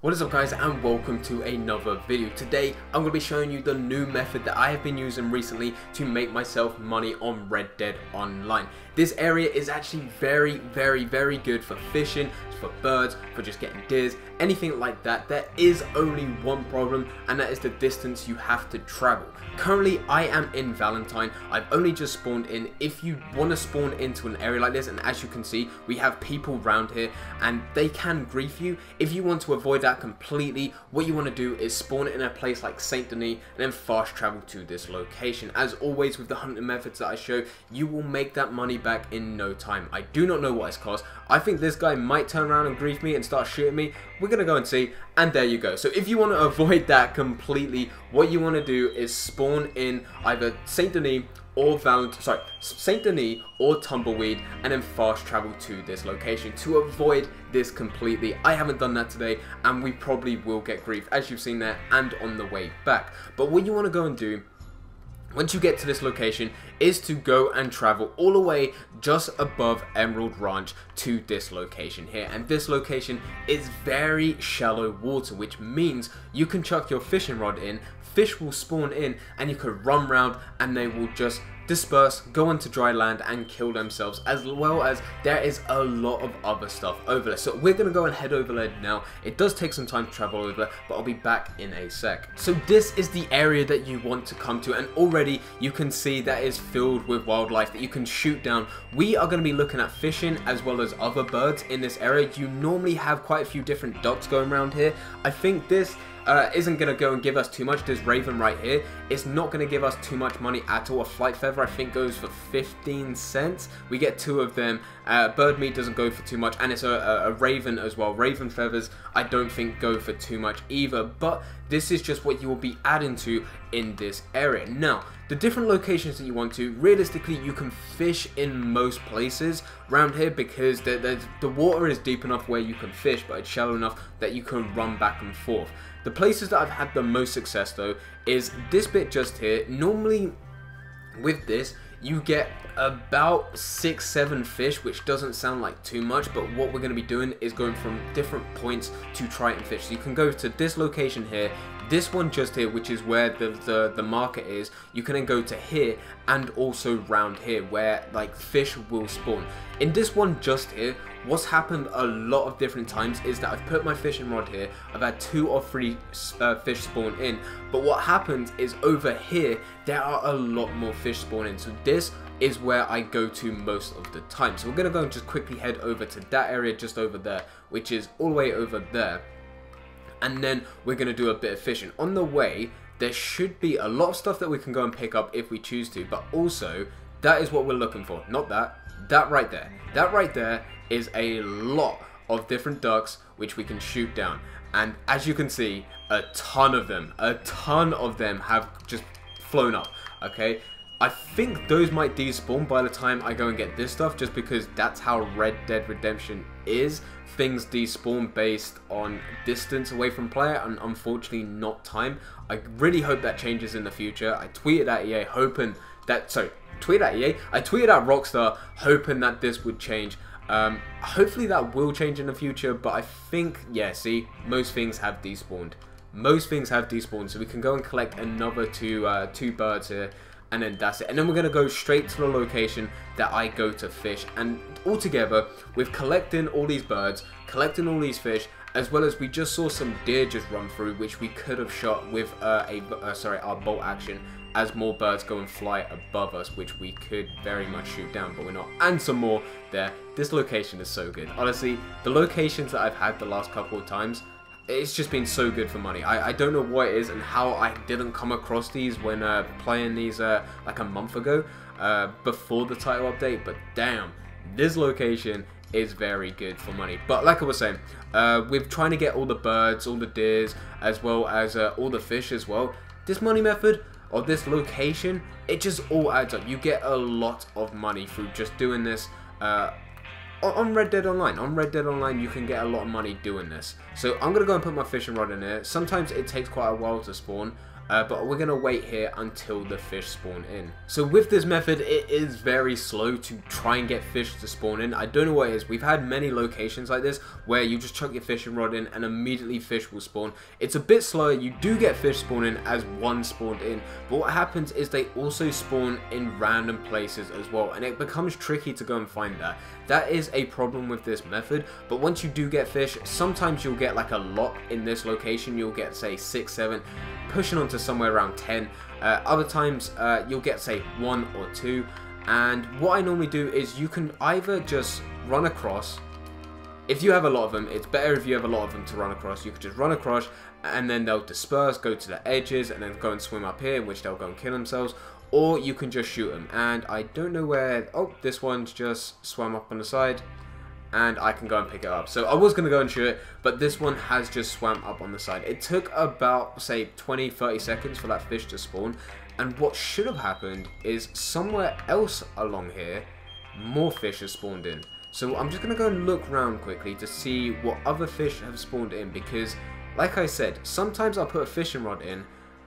What is up guys, and welcome to another video. Today I'm going to be showing you the new method that I have been using recently to make myself money on Red Dead Online. This area is actually very good for fishing, for birds, for just getting deers, anything like that. There is only one problem, and that is the distance you have to travel. Currently I am in Valentine. I've only just spawned in. If you want to spawn into an area like this, and as you can see we have people around here and they can grief you, if you want to avoid that completely, what you want to do is spawn in a place like Saint Denis and then fast travel to this location. As always with the hunting methods that I show, you will make that money back in no time. I do not know what it's cost. I think this guy might turn around and grief me and start shooting me. We're gonna go and see, and there you go. So if you want to avoid that completely, what you want to do is spawn in either Saint Denis or Saint Denis or Tumbleweed, and then fast travel to this location to avoid this completely. I haven't done that today, and we probably will get grief, as you've seen there, and on the way back. But what you want to go and do once you get to this location is to go and travel all the way just above Emerald Ranch to this location here. And this location is very shallow water, which means you can chuck your fishing rod in, fish will spawn in, and you can run round and they will just disperse, go onto dry land and kill themselves, as well as there is a lot of other stuff over there. So we're going to go and head over there now. It does take some time to travel over there, but I'll be back in a sec. So this is the area that you want to come to, and already you can see that is filled with wildlife that you can shoot down. We are going to be looking at fishing as well as other birds in this area. You normally have quite a few different ducks going around here. I think this isn't going to go and give us too much. This raven right here, it's not going to give us too much money at all. A flight feather I think goes for 15 cents. We get 2 of them. Bird meat doesn't go for too much, and it's a raven as well. Raven feathers I don't think go for too much either, but this is just what you will be adding to in this area. Now, the different locations that you want to, realistically you can fish in most places around here because the water is deep enough where you can fish, but it's shallow enough that you can run back and forth. The places that I've had the most success though is this bit just here. Normally with this you get about 6-7 fish, which doesn't sound like too much, but what we're going to be doing is going from different points to try and fish. So you can go to this location here, this one just here, which is where the market is. You can then go to here and also round here where like fish will spawn. In this one just here, what's happened a lot of different times is that I've put my fishing rod here, I've had 2 or 3 fish spawn in, but what happens is over here there are a lot more fish spawning. So this is where I go to most of the time. So we're going to go and just quickly head over to that area just over there, which is all the way over there, and then we're going to do a bit of fishing. On the way there should be a lot of stuff that we can go and pick up if we choose to, but also that is what we're looking for, not that right there. That right there is a lot of different ducks which we can shoot down, and as you can see a ton of them have just flown up. Okay, I think those might despawn by the time I go and get this stuff, just because that's how Red Dead Redemption is. Things despawn based on distance away from player, and unfortunately not time. I really hope that changes in the future. I tweeted at EA hoping that, I tweeted at Rockstar hoping that this would change. Hopefully that will change in the future, but I think, yeah, see, most things have despawned. Most things have despawned, so we can go and collect another two birds here, and then that's it. And then we're going to go straight to the location that I go to fish, and altogether with collecting all these birds, collecting all these fish, as well as we just saw some deer just run through, which we could have shot with our bolt action, as more birds go and fly above us, which we could very much shoot down, but we're not. And some more there. This location is so good. Honestly, the locations that I've had the last couple of times, it's just been so good for money. I don't know what it is and how I didn't come across these when playing these like a month ago before the title update, but damn, this location is very good for money. But like I was saying, with trying to get all the birds, all the deers, as well as all the fish as well, this money method of this location, it just all adds up. You get a lot of money through just doing this on Red Dead Online. On Red Dead Online you can get a lot of money doing this. So I'm going to go and put my fishing rod in here. Sometimes it takes quite a while to spawn. but we're going to wait here until the fish spawn in. So with this method, it is very slow to try and get fish to spawn in. I don't know what it is. We've had many locations like this where you just chuck your fishing rod in and immediately fish will spawn. It's a bit slower. You do get fish spawning as one spawned in, but what happens is they also spawn in random places as well, and it becomes tricky to go and find that. That is a problem with this method, but once you do get fish, sometimes you'll get like a lot in this location. You'll get say 6, 7, pushing on to somewhere around 10. Other times you'll get say 1 or 2, and what I normally do is you can either just run across. If you have a lot of them, it's better if you have a lot of them to run across. You could just run across and then they'll disperse, go to the edges, and then go and swim up here, in which they'll go and kill themselves. Or you can just shoot them, and I don't know where. Oh, this one's just swam up on the side, and I can go and pick it up. So I was going to go and shoot it, but this one has just swam up on the side. It took about, say, 20-30 seconds for that fish to spawn, and what should have happened is somewhere else along here, more fish have spawned in. So I'm just going to go and look around quickly to see what other fish have spawned in, because, like I said, sometimes I'll put a fishing rod in,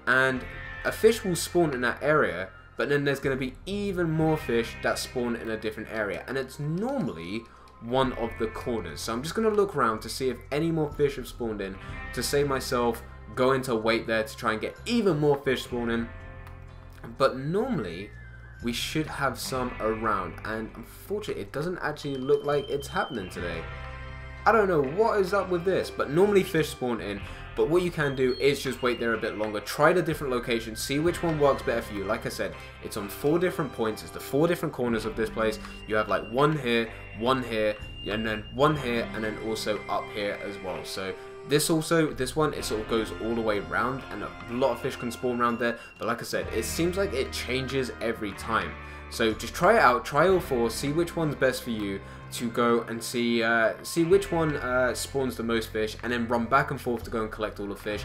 and a fish will spawn in that area, but then there's going to be even more fish that spawn in a different area, and it's normally one of the corners. So I'm just going to look around to see if any more fish have spawned in, to save myself going to wait there to try and get even more fish spawning. But normally we should have some around, and unfortunately it doesn't actually look like it's happening today. I don't know what is up with this, but normally fish spawn in. But what you can do is just wait there a bit longer, try the different locations, see which one works better for you. Like I said, it's on 4 different points, it's the 4 different corners of this place. You have like one here, and then one here, and then also up here as well. So this one, it sort of goes all the way around, and a lot of fish can spawn around there. But like I said, it seems like it changes every time. So just try it out, try all 4, see which one's best for you, to go and see which one spawns the most fish, and then run back and forth to go and collect all the fish,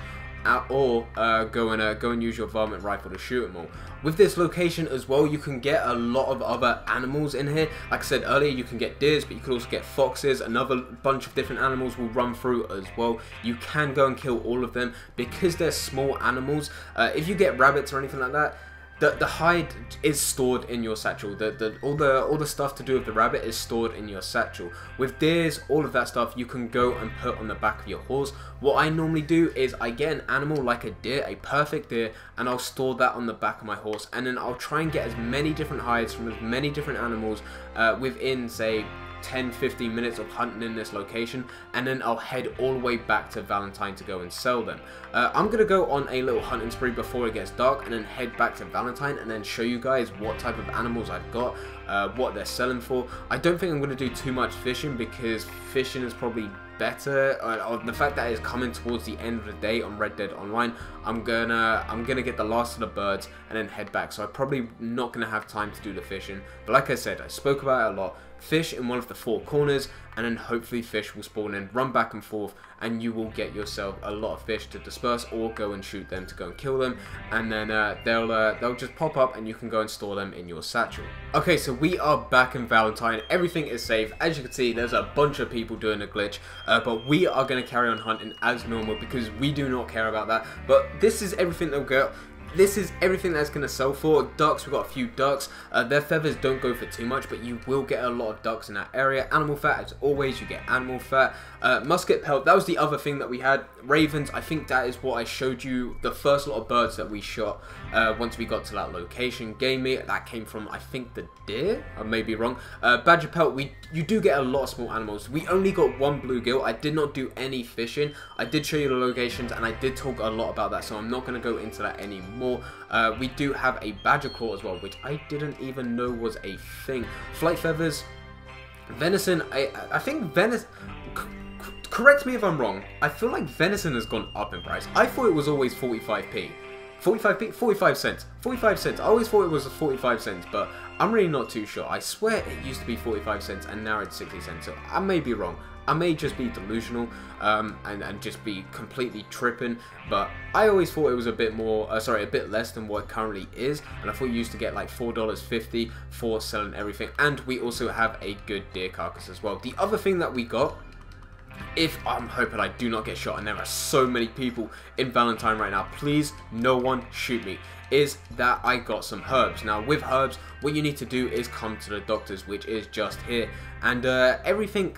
or go and use your varmint rifle to shoot them all. With this location as well, you can get a lot of other animals in here. Like I said earlier, you can get deers, but you can also get foxes. Another bunch of different animals will run through as well. You can go and kill all of them because they're small animals. If you get rabbits or anything like that, the hide is stored in your satchel. All the stuff to do with the rabbit is stored in your satchel. With deers, all of that stuff you can go and put on the back of your horse. What I normally do is I get an animal like a deer, a perfect deer, and I'll store that on the back of my horse, and then I'll try and get as many different hides from as many different animals within, say, 10-15 minutes of hunting in this location, and then I'll head all the way back to Valentine to go and sell them. I'm going to go on a little hunting spree before it gets dark, and then head back to Valentine and then show you guys what type of animals I've got, what they're selling for. I don't think I'm going to do too much fishing, because fishing is probably better. The fact that it's coming towards the end of the day on Red Dead Online, I'm gonna get the last of the birds and then head back. So I'm probably not gonna have time to do the fishing. But like I said, I spoke about it a lot. Fish in one of the 4 corners, and then hopefully fish will spawn in, run back and forth, and you will get yourself a lot of fish to disperse, or go and shoot them to go and kill them, and then they'll just pop up and you can go and store them in your satchel. Okay, so we are back in Valentine. Everything is safe. As you can see, there's a bunch of people doing a glitch, but we are going to carry on hunting as normal because we do not care about that. But this is everything they'll get. This is everything that's going to sell for. Ducks, we've got a few ducks. Their feathers don't go for too much, but you will get a lot of ducks in that area. Animal fat, as always, you get animal fat. Musket pelt, that was the other thing that we had. Ravens, I think that is what I showed you, the first lot of birds that we shot once we got to that location. Game meat, that came from, I think, the deer? I may be wrong. Badger pelt, you do get a lot of small animals. We only got 1 bluegill. I did not do any fishing. I did show you the locations, and I did talk a lot about that, so I'm not going to go into that anymore. We do have a badger claw as well, which I didn't even know was a thing. Flight feathers, venison, I think venison, correct me if I'm wrong, I feel like venison has gone up in price. I thought it was always 45p. 45p? 45 cents. 45 cents. I always thought it was 45 cents, but I'm really not too sure. I swear it used to be 45 cents and now it's 60 cents, so I may be wrong. I may just be delusional and just be completely tripping, but I always thought it was a bit more, a bit less than what it currently is, and I thought you used to get like $4.50 for selling everything, and we also have a good deer carcass as well. The other thing that we got if I'm hoping I do not get shot, and there are so many people in Valentine right now, please no one shoot me, is that I got some herbs. Now with herbs, what you need to do is come to the doctors, which is just here, and everything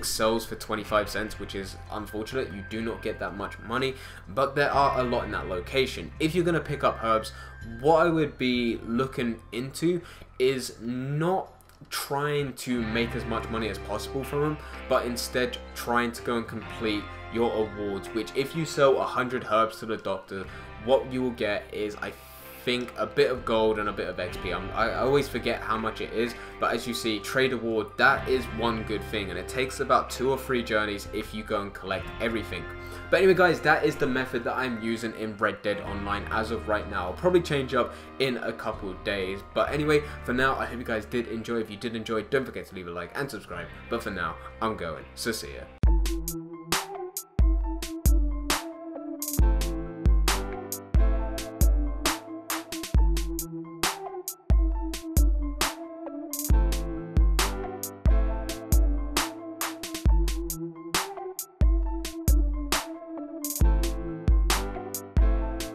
sells for 25 cents, which is unfortunate. You do not get that much money, but there are a lot in that location. If you're going to pick up herbs, what I would be looking into is not trying to make as much money as possible from them, but instead trying to go and complete your awards, which if you sell 100 herbs to the doctor, what you will get is, I think, a bit of gold and a bit of XP. I always forget how much it is, but as you see, trade award, that is one good thing, and it takes about 2 or 3 journeys if you go and collect everything. But anyway guys, that is the method that I'm using in Red Dead Online as of right now. I'll probably change up in a couple of days, but anyway, for now, I hope you guys did enjoy. If you did enjoy, don't forget to leave a like and subscribe, but for now, I'm going, so see ya.